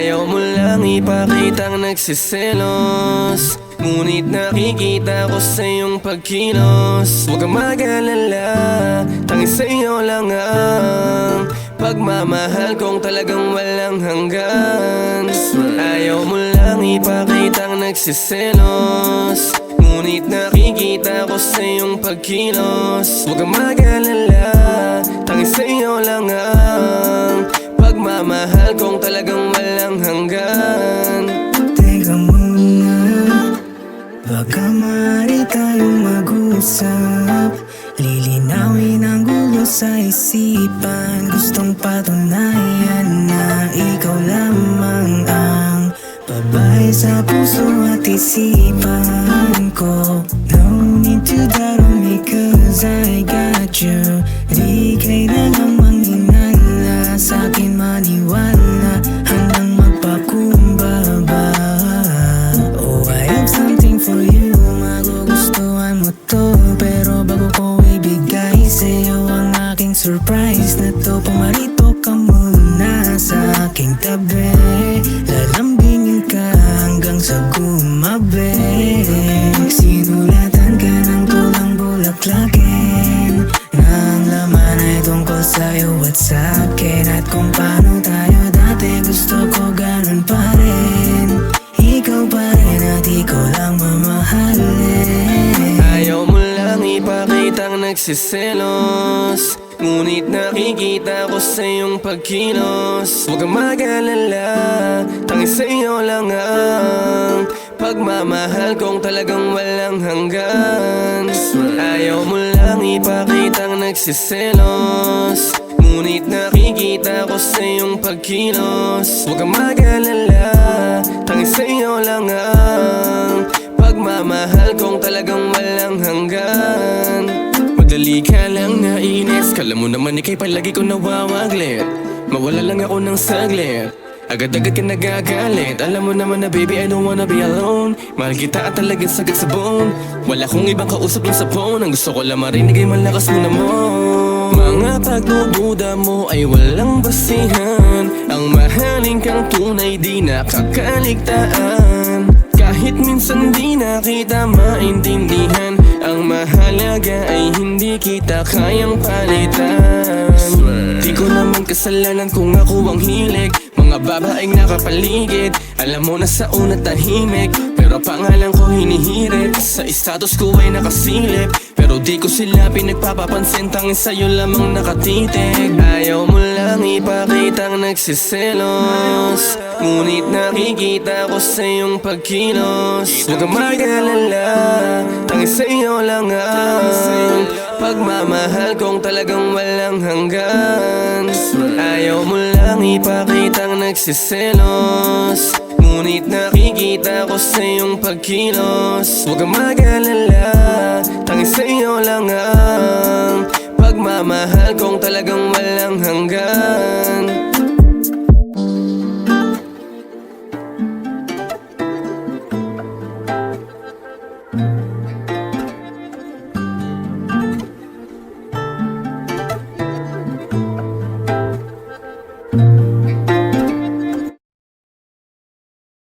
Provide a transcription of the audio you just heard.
Ayaw mo lang ipakitang nagsiselos, ngunit nakikita ko sa iyong pagkilos. Huwag kang mag-alala, tanging sa'yo lang ang pagmamahal kong talagang walang hanggan. Ayaw mo lang ipakitang nagsiselos, ngunit nakikita ko sa iyong pagkilos. Huwag kang mag-alala, tanging sa'yo lang ang pagmamahal kong talagang walang hanggan. Teka muna, baka maaari tayong mag-usap. Lilinawin ang gulo sa isipan. Gustong patunayan na ikaw lamang ang babae sa puso at isipan ko. No need to doubt on me cause I got you. Di kailangang manghinala, sa'kin maniwala hanggang magpakumbaba. Oh, I have something for you, magugustuhan mo to. Pero bago ko ibigay sa'yo ang aking surprise na to, pumarito ka muna sa aking tabi. Lalambingin ka hanggang sa gumabi. Sinulatan ka ng tulang bulaklakin, na ang laman ay tungkol sa'yo at sa'kin. At kung paano tayo dati, gusto ko ganun pa rin. Ikaw pa rin at ikaw lang mamahalin. Ayaw mo lang ipakitang nagsiselos, ngunit nakikita ko sa iyong pagkilos. Huwag kang mag-alala, tanging sa'yo lang ang pagmamahal kong talagang walang hanggan. Ayaw mo lang ipakitang nagsiselos, ngunit nakikita ko sa iyong pagkilos. Huwag kang mag-alala, tanging sa'yo lang ang pagmamahal kong talagang walang hanggan. Madali ka lang nainis, kala mo naman ika'y palagi ko nawawaglit. Mawala lang ako ng saglit, agad-agad ka nagagalit. Alam mo naman na baby, I don't wanna be alone. Mahal kita at talagang sagad sa bone. Wala kong ibang kausap lang sa phone, ang gusto ko lang marinig ay malakas mo naman. Mga pagdududa mo ay walang basihan, ang mahalin kang tunay di nakakaligtaan. Kahit minsan di na kita maintindihan, ang mahalaga ay hindi kita kayang palitan. Di ko naman kasalanan kung ako ang hilig, mga babaeng nakapaligid. Alam mo na sa una tahimik, pero pangalan ko hinihirit. Sa status ko ay nakasilip, pero di ko sila pinagpapapansin, tanging sa'yo lamang nakatitig. Ayaw mo lang ipakitang nagsiselos, ngunit nakikita ko sa iyong pagkilos. Huwag kang mag-alala, tanging sa'yo lang ang pagmamahal kong talagang walang hanggan. Ayaw mo lang ipakitang nagsiselos, ngunit nakikita ko sa iyong pagkilos. Huwag kang mag-alala, tanging sa'yo lang ang pagmamahal kong talagang walang hanggan.